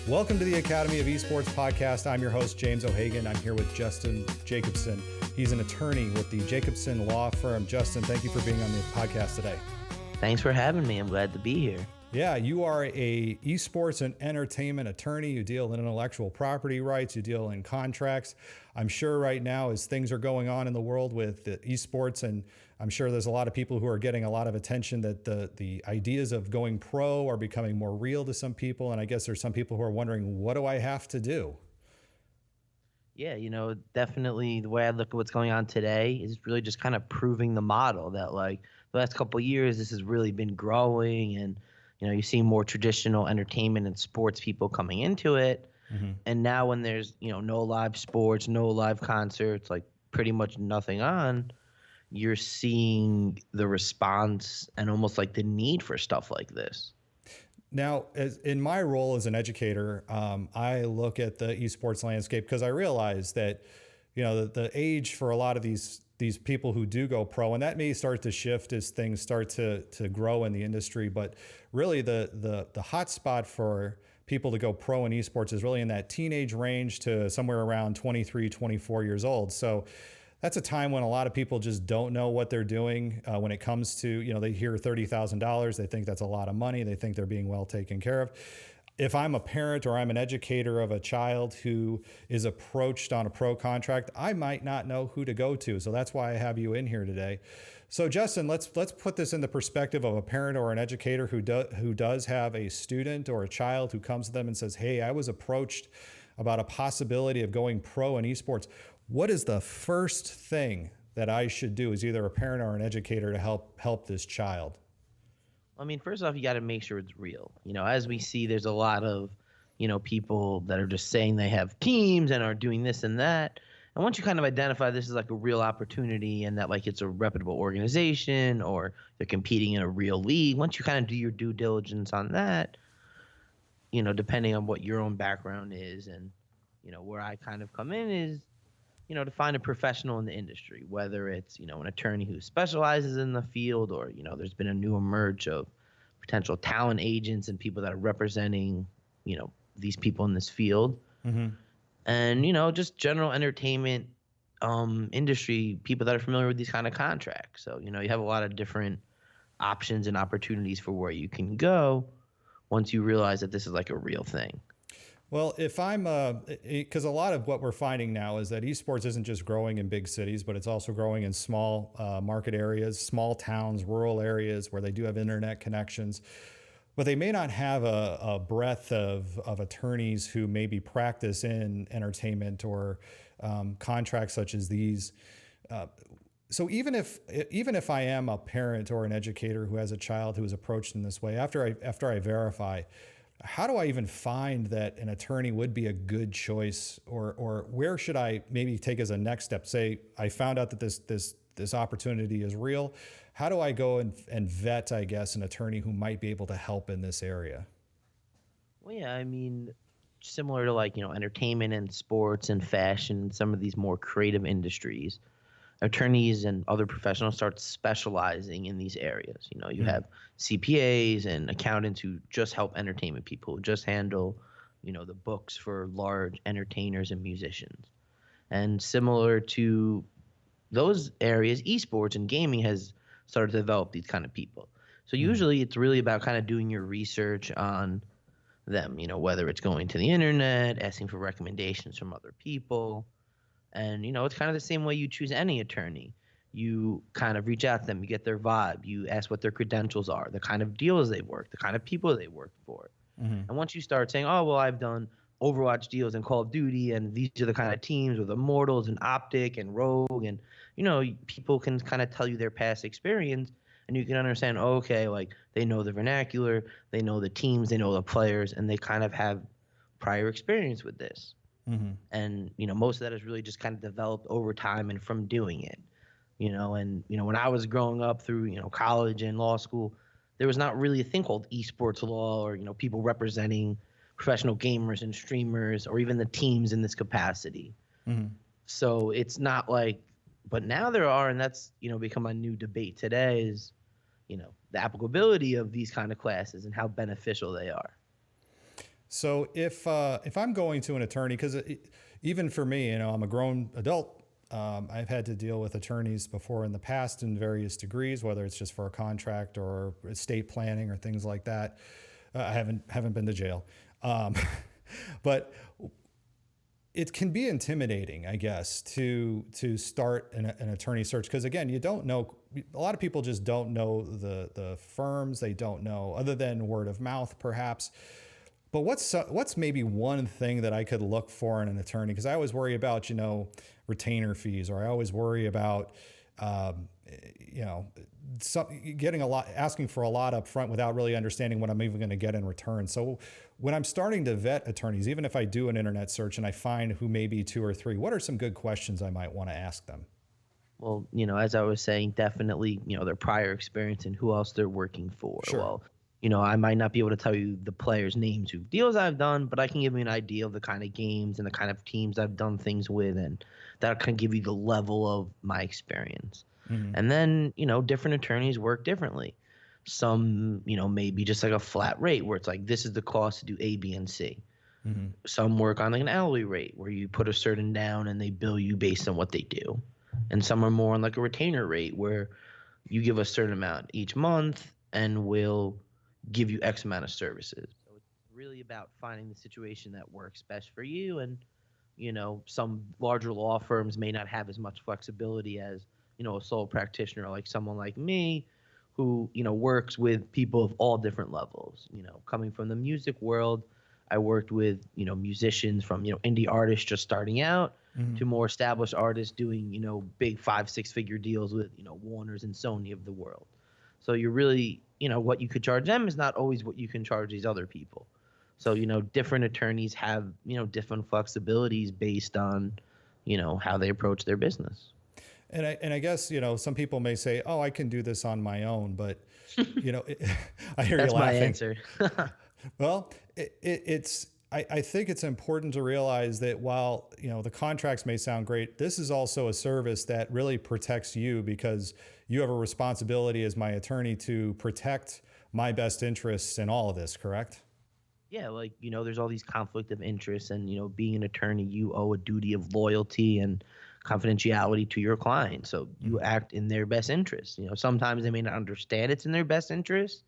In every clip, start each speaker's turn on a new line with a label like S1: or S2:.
S1: Welcome to the Academy of Esports podcast. I'm your host, James O'Hagan. I'm here with Justin Jacobson. He's an attorney with the Jacobson law firm. Justin, thank you for being on the podcast today.
S2: Thanks for having me. I'm glad to be here.
S1: Yeah, you are a esports and entertainment attorney. You deal in intellectual property rights. You deal in contracts. I'm sure right now, as things are going on in the world with the esports, and I'm sure there's a lot of people who are getting a lot of attention, that the ideas of going pro are becoming more real to some people. And I guess there's some people who are wondering, what do I have to do?
S2: Yeah, definitely the way I look at what's going on today is really just kind of proving the model that, like, the last couple of years, this has really been growing, and you see more traditional entertainment and sports people coming into it. Mm-hmm. And now when there's, no live sports, no live concerts, like pretty much nothing on, you're seeing the response and almost like the need for stuff like this.
S1: Now, in my role as an educator, I look at the esports landscape because I realize that, the age for a lot of these people who do go pro, and that may start to shift as things start to grow in the industry. But really the hot spot for people to go pro in esports is really in that teenage range to somewhere around 23, 24 years old. So that's a time when a lot of people just don't know what they're doing when it comes to, they hear $30,000. They think that's a lot of money. They think they're being well taken care of. If I'm a parent or I'm an educator of a child who is approached on a pro contract, I might not know who to go to. So that's why I have you in here today. So Justin, let's put this in the perspective of a parent or an educator who does have a student or a child who comes to them and says, "Hey, I was approached about a possibility of going pro in esports. What is the first thing that I should do as either a parent or an educator to help this child?"
S2: I mean, first off, you got to make sure it's real. As we see, there's a lot of, people that are just saying they have teams and are doing this and that. And once you kind of identify this is like a real opportunity and that like it's a reputable organization or they're competing in a real league, once you kind of do your due diligence on that, depending on what your own background is and, where I kind of come in is, to find a professional in the industry, whether it's, an attorney who specializes in the field or, there's been a new emerge of potential talent agents and people that are representing, these people in this field. Mm-hmm. And, just general entertainment industry, people that are familiar with these kind of contracts. So, you have a lot of different options and opportunities for where you can go once you realize that this is like a real thing.
S1: Well, if I'm, because a lot of what we're finding now is that esports isn't just growing in big cities, but it's also growing in small market areas, small towns, rural areas where they do have internet connections, but they may not have a breadth of attorneys who maybe practice in entertainment or contracts such as these. So even if I am a parent or an educator who has a child who is approached in this way, after I verify, how do I even find that an attorney would be a good choice, or where should I maybe take as a next step? Say I found out that this opportunity is real. How do I go and vet, I guess, an attorney who might be able to help in this area?
S2: Well, yeah, I mean, similar to like, entertainment and sports and fashion, some of these more creative industries, attorneys and other professionals start specializing in these areas. You have CPAs and accountants who just help entertainment people, who just handle, the books for large entertainers and musicians. And similar to those areas, esports and gaming has started to develop these kind of people. So usually it's really about kind of doing your research on them, whether it's going to the internet, asking for recommendations from other people. And, it's kind of the same way you choose any attorney. You kind of reach out to them, you get their vibe, you ask what their credentials are, the kind of deals they work, the kind of people they work for. Mm-hmm. And once you start saying, oh, well, I've done Overwatch deals and Call of Duty, and these are the kind of teams with Immortals and Optic and Rogue, and, people can kind of tell you their past experience, and you can understand, oh, okay, like they know the vernacular, they know the teams, they know the players, and they kind of have prior experience with this. Mm-hmm. And, most of that is really just kind of developed over time and from doing it, and, when I was growing up through, college and law school, there was not really a thing called esports law or, people representing professional gamers and streamers or even the teams in this capacity. Mm-hmm. So it's not like, but now there are, and that's, become a new debate today is, the applicability of these kind of classes and how beneficial they are.
S1: So if I'm going to an attorney, because even for me, I'm a grown adult. I've had to deal with attorneys before in the past in various degrees, whether it's just for a contract or estate planning or things like that. I haven't been to jail, but it can be intimidating, I guess, to start an attorney search, because again, you don't know. A lot of people just don't know the firms. They don't know, other than word of mouth, perhaps. But what's maybe one thing that I could look for in an attorney? Because I always worry about retainer fees, or I always worry about asking for a lot up front without really understanding what I'm even going to get in return. So when I'm starting to vet attorneys, even if I do an internet search and I find who may be two or three, what are some good questions I might want to ask them?
S2: Well, as I was saying, definitely, their prior experience and who else they're working for.
S1: Sure.
S2: Well, I might not be able to tell you the players' names, who deals I've done, but I can give you an idea of the kind of games and the kind of teams I've done things with, and that can give you the level of my experience.
S1: Mm-hmm.
S2: And then, different attorneys work differently. Some, maybe just like a flat rate where it's like, this is the cost to do A, B, and C.
S1: Mm-hmm.
S2: Some work on like an hourly rate where you put a certain down and they bill you based on what they do. And some are more on like a retainer rate where you give a certain amount each month and we'll give you X amount of services. So it's really about finding the situation that works best for you. And, some larger law firms may not have as much flexibility as, a sole practitioner, like someone like me who, works with people of all different levels. Coming from the music world, I worked with, musicians from, indie artists just starting out
S1: Mm-hmm.
S2: to more established artists doing, big 5-6 figure deals with, Warners and Sony of the world. So you're really, what you could charge them is not always what you can charge these other people. So, different attorneys have, different flexibilities based on, how they approach their business.
S1: And I guess, some people may say, oh, I can do this on my own, but, I hear
S2: That's
S1: you laughing.
S2: my answer.
S1: Well, I think it's important to realize that while, the contracts may sound great, this is also a service that really protects you, because you have a responsibility as my attorney to protect my best interests in all of this, correct?
S2: Yeah, like, there's all these conflict of interest, and, being an attorney, you owe a duty of loyalty and confidentiality to your client. So you act in their best interest. Sometimes they may not understand it's in their best interest,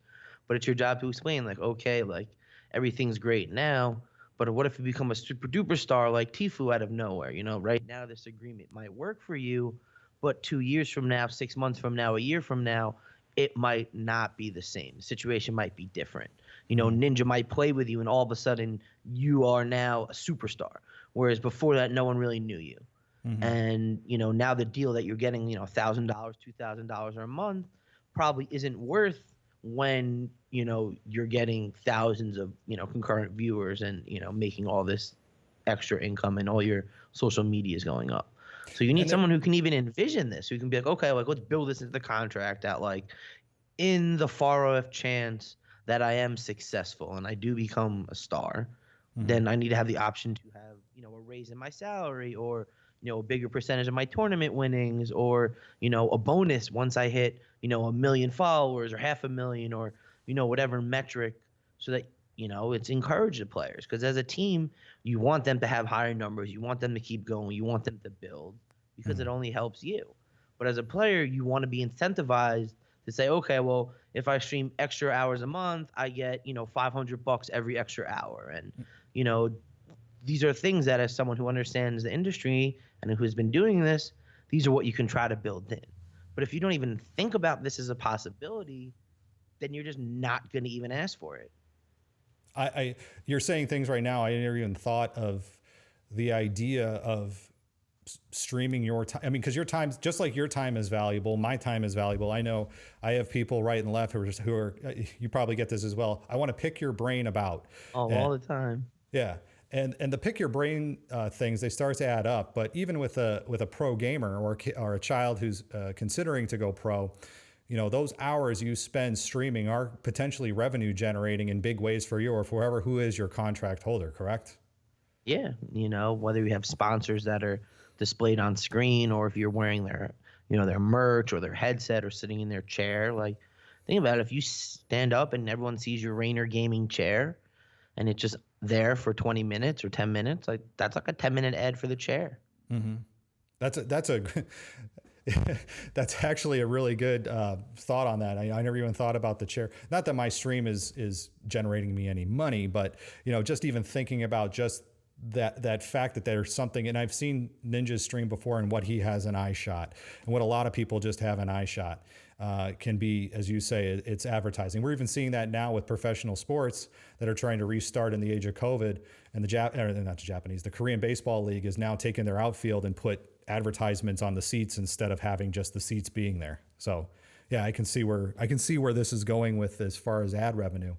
S2: but it's your job to explain, like, okay, like everything's great now, but what if you become a super duper star like Tifu out of nowhere? Right now this agreement might work for you, but 2 years from now, 6 months from now, a year from now, it might not be the same. The situation might be different. Ninja might play with you and all of a sudden you are now a superstar. Whereas before that, no one really knew you.
S1: Mm-hmm.
S2: And, now the deal that you're getting, $1,000, $2,000 a month probably isn't worth when, you're getting thousands of, concurrent viewers and, making all this extra income and all your social media is going up. So you need someone who can even envision this, who can be like, okay, like let's build this into the contract that like in the far off chance that I am successful and I do become a star, then I need to have the option to have, a raise in my salary, or, a bigger percentage of my tournament winnings, or, a bonus once I hit, 1 million followers or 500,000, or, whatever metric, so that, it's encouraged the players. Because as a team, you want them to have higher numbers. You want them to keep going. You want them to build, because it only helps you. But as a player, you want to be incentivized to say, okay, well, if I stream extra hours a month, I get, $500 every extra hour. And, these are things that as someone who understands the industry and who has been doing this, these are what you can try to build in. But if you don't even think about this as a possibility, then you're just not going to even ask for it.
S1: You're saying things right now I never even thought of, the idea of streaming your time. I mean, because your time, just like your time is valuable, my time is valuable. I know I have people right and left who are you probably get this as well. I want to pick your brain about
S2: all the time.
S1: Yeah. And the pick your brain things, they start to add up. But even with a pro gamer or a child who's considering to go pro, those hours you spend streaming are potentially revenue generating in big ways for you or for whoever who is your contract holder, correct?
S2: Yeah. Whether you have sponsors that are displayed on screen, or if you're wearing their merch or their headset or sitting in their chair. Like, think about it. If you stand up and everyone sees your Rainer gaming chair, and it's just there for 20 minutes or 10 minutes, like that's like a 10-minute ad for the chair.
S1: Mm-hmm. That's a that's actually a really good thought on that. I never even thought about the chair. Not that my stream is generating me any money, but just even thinking about just that fact that there's something. And I've seen Ninja's stream before, and what he has an eye shot, and what a lot of people just have an eye shot can be, as you say, it's advertising. We're even seeing that now with professional sports that are trying to restart in the age of COVID, and the Korean Baseball League is now taking their outfield and put advertisements on the seats instead of having just the seats being there. So yeah, I can see where this is going with as far as ad revenue.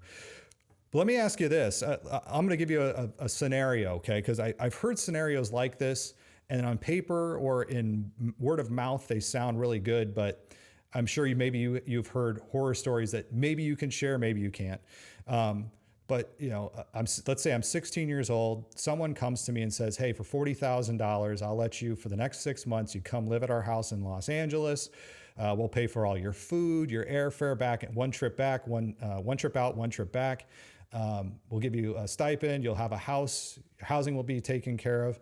S1: But let me ask you this. I'm going to give you a scenario, okay? Because I've heard scenarios like this, and on paper or in word of mouth, they sound really good, but I'm sure you've heard horror stories that maybe you can share, maybe you can't. But let's say I'm 16 years old. Someone comes to me and says, "Hey, for $40,000, I'll let you for the next 6 months. You come live at our house in Los Angeles. We'll pay for all your food, your airfare back, one trip back, one trip out, one trip back. We'll give you a stipend. You'll have a house. Housing will be taken care of."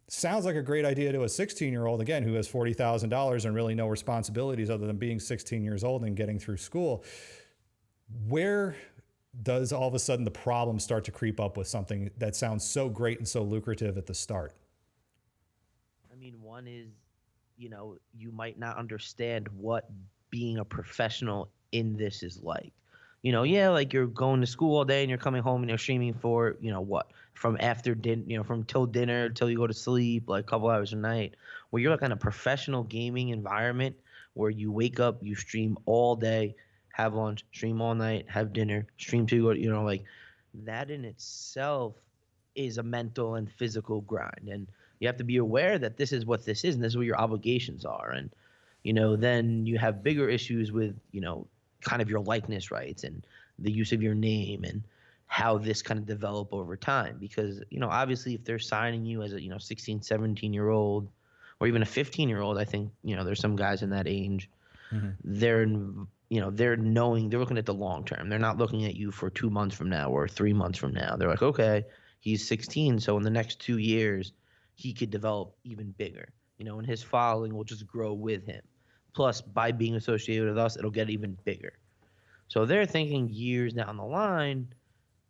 S1: Sounds like a great idea to a 16-year-old, again, who has $40,000 and really no responsibilities other than being 16 years old and getting through school. Where does all of a sudden the problem start to creep up with something that sounds so great and so lucrative at the start?
S2: I mean, one is, you might not understand what being a professional in this is like. Yeah, like you're going to school all day and you're coming home and you're streaming for, what, from after dinner, from till dinner till you go to sleep, like a couple hours a night, where you're like in a professional gaming environment where you wake up, you stream all day, have lunch, stream all night, have dinner, stream till you go, like that in itself is a mental and physical grind. And you have to be aware that this is what this is and this is what your obligations are. And, then you have bigger issues with, kind of your likeness rights and the use of your name and how this kind of develop over time. Because, obviously if they're signing you as a, 16, 17-year-old or even a 15-year-old, I think, there's some guys in that age,
S1: Mm-hmm.
S2: they're looking at the long term. They're not looking at you for 2 months from now or 3 months from now. They're like, okay, he's 16. So in the next 2 years, he could develop even bigger, and his following will just grow with him. Plus, by being associated with us, it'll get even bigger. So they're thinking years down the line.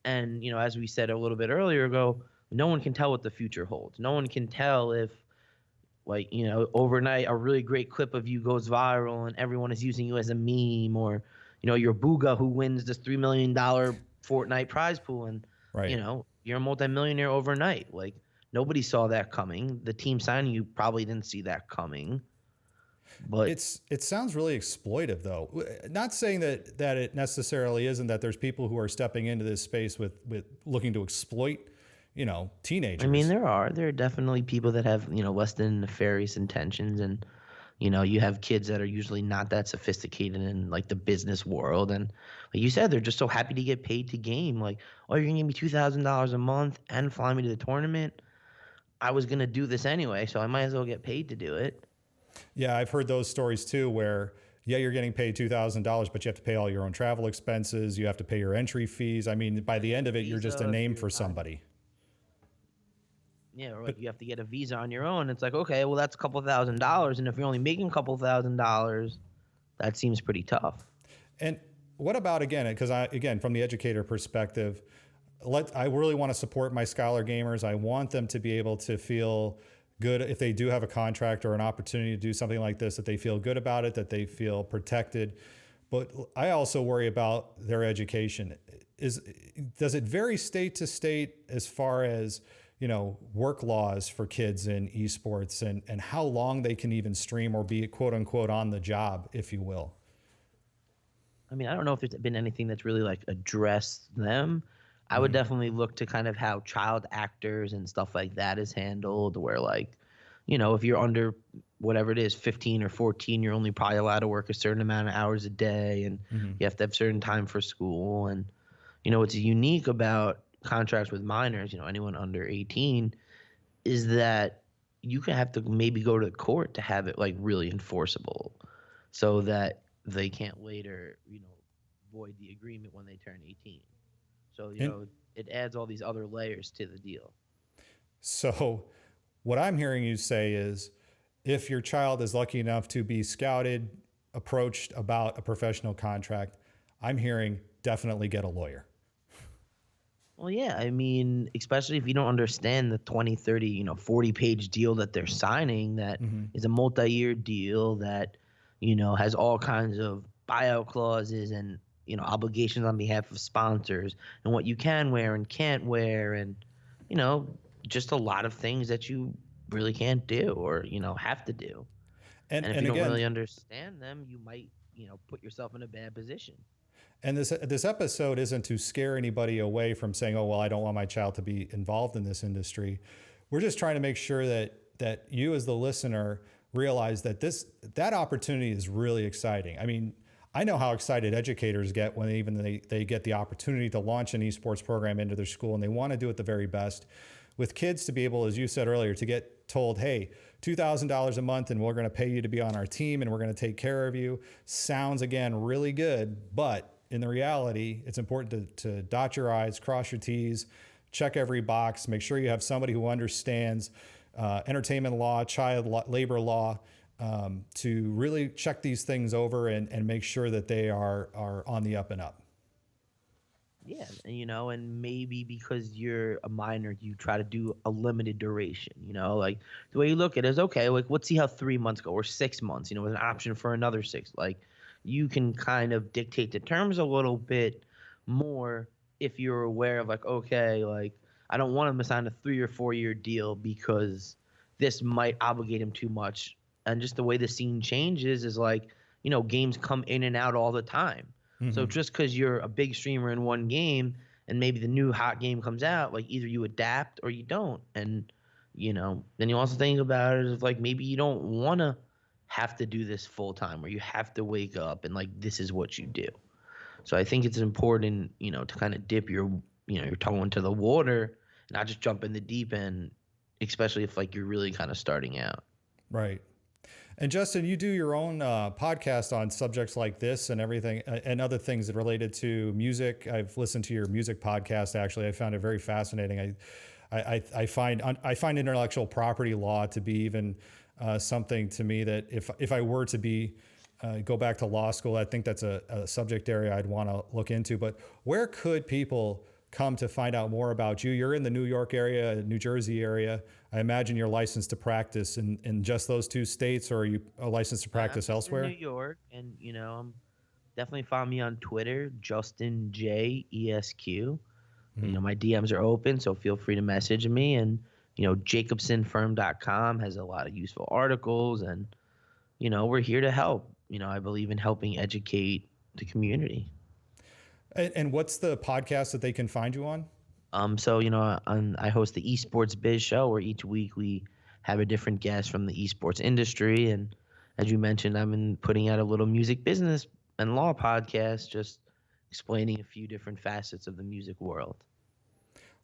S2: And, as we said a little bit earlier ago, no one can tell what the future holds. No one can tell if, overnight, a really great clip of you goes viral and everyone is using you as a meme, or, your Booga who wins this $3 million Fortnite prize pool. And,
S1: Right.
S2: You're a multimillionaire overnight. Like, nobody saw that coming. The team signing you probably didn't see that coming. But
S1: It sounds really exploitive, though. Not saying that it necessarily isn't, that there's people who are stepping into this space with looking to exploit, teenagers.
S2: I mean, there are definitely people that have, less than nefarious intentions. And, you have kids that are usually not that sophisticated in like the business world. And like you said, they're just so happy to get paid to game. Like, oh, you're gonna give me $2,000 a month and fly me to the tournament. I was gonna do this anyway, so I might as well get paid to do it.
S1: Yeah, I've heard those stories too, where you're getting paid $2,000, but you have to pay all your own travel expenses. You have to pay your entry fees. I mean, by the end of it, you're just a name for somebody.
S2: Yeah, or like you have to get a visa on your own. It's like, okay, well, that's a couple $1,000s, and if you're only making a couple $1,000s, that seems pretty tough.
S1: And what about, again, because from the educator perspective, I really want to support my scholar gamers. I want them to be able to feel good if they do have a contract or an opportunity to do something like this, that they feel good about it, that they feel protected. But I also worry about their education. Does it vary state to state as far as, work laws for kids in esports and how long they can even stream or be quote unquote on the job, if you will?
S2: I mean, I don't know if there's been anything that's really like addressed them. I would definitely look to kind of how child actors and stuff like that is handled, where like, if you're under whatever it is, 15 or 14, you're only probably allowed to work a certain amount of hours a day, and you have to have certain time for school. And, what's unique about contracts with minors, anyone under 18, is that you can have to maybe go to the court to have it like really enforceable so that they can't later, void the agreement when they turn 18. So,
S1: And
S2: it adds all these other layers to the deal.
S1: so what I'm hearing you say is if your child is lucky enough to be scouted, approached about a professional contract, I'm hearing definitely get a lawyer.
S2: Well, yeah, I mean, especially if you don't understand the 20, 30, 40-page deal that they're signing, that is a multi-year deal that, has all kinds of buyout clauses and, obligations on behalf of sponsors and what you can wear and can't wear and, you know, just a lot of things that you really can't do or, have to do. And if
S1: And
S2: you don't
S1: again,
S2: really understand them, you might, put yourself in a bad position.
S1: and this episode isn't to scare anybody away from saying, "Oh, well, I don't want my child to be involved in this industry." We're just trying to make sure that you as the listener realize that that opportunity is really exciting. I mean, I know how excited educators get when they get the opportunity to launch an esports program into their school, and they want to do it the very best. With kids to be able, as you said earlier, to get told, "Hey, $2,000 a month, and we're going to pay you to be on our team, and we're going to take care of you," sounds again really good, but in the reality, it's important to dot your I's, cross your T's, check every box, make sure you have somebody who understands entertainment law, child labor law, to really check these things over and make sure that they are on the up and up.
S2: Yeah, and maybe because you're a minor, you try to do a limited duration. Like the way you look at it is okay. Like let's see how 3 months go or 6 months. With an option for another 6. Like you can kind of dictate the terms a little bit more if you're aware of like okay, like I don't want him to sign a 3 or 4 year deal because this might obligate him too much. And just the way the scene changes is like games come in and out all the time. So just because you're a big streamer in one game and maybe the new hot game comes out, like either you adapt or you don't. And, then you also think about it as like maybe you don't want to have to do this full time or you have to wake up and like this is what you do. So I think it's important, to kind of dip your toe into the water and not just jump in the deep end, especially if like you're really kind of starting out.
S1: Right. And Justin, you do your own podcast on subjects like this and everything and other things that related to music. I've listened to your music podcast. Actually, I found it very fascinating. I find intellectual property law to be even something to me that if I were to go back to law school, I think that's a subject area I'd want to look into. But where could people come to find out more about you? You're in the New York area, New Jersey area. I imagine you're licensed to practice in just those two states, or are you licensed to practice elsewhere?
S2: In New York, and definitely follow me on Twitter, Justin J ESQ. My DMs are open, so feel free to message me. And jacobsonfirm.com has a lot of useful articles, and we're here to help. I believe in helping educate the community.
S1: And what's the podcast that they can find you on?
S2: I host the Esports Biz Show, where each week we have a different guest from the esports industry. And as you mentioned, I've been putting out a little music business and law podcast, just explaining a few different facets of the music world.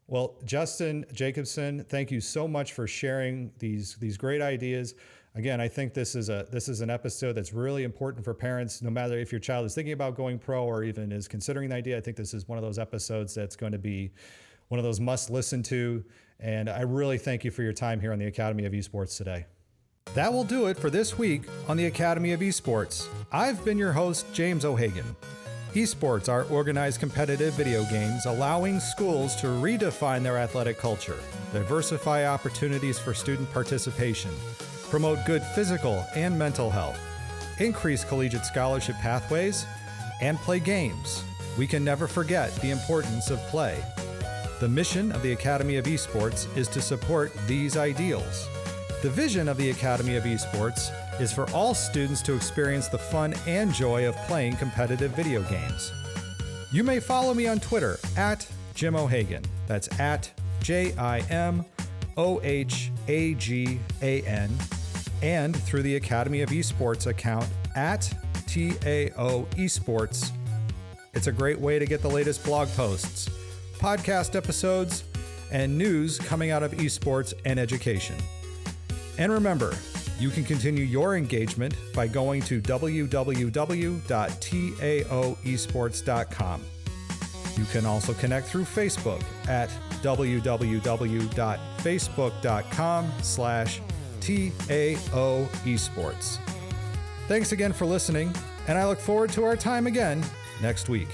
S1: Well, Justin Jacobson, thank you so much for sharing these great ideas. Again, I think this is an episode that's really important for parents, no matter if your child is thinking about going pro or even is considering the idea. I think this is one of those episodes that's going to be one of those must listen to. And I really thank you for your time here on the Academy of Esports today. That will do it for this week on the Academy of Esports. I've been your host, James O'Hagan. Esports are organized competitive video games allowing schools to redefine their athletic culture, diversify opportunities for student participation, promote good physical and mental health, increase collegiate scholarship pathways, and play games. We can never forget the importance of play. The mission of the Academy of Esports is to support these ideals. The vision of the Academy of Esports is for all students to experience the fun and joy of playing competitive video games. You may follow me on Twitter at Jim O'Hagan. That's at JIMOHAGAN, and through the Academy of Esports account at TAO Esports. It's a great way to get the latest blog posts, podcast episodes, and news coming out of esports and education. And remember, you can continue your engagement by going to www.taoesports.com. You can also connect through Facebook at www.facebook.com/TAO Esports. Thanks again for listening, and I look forward to our time again next week.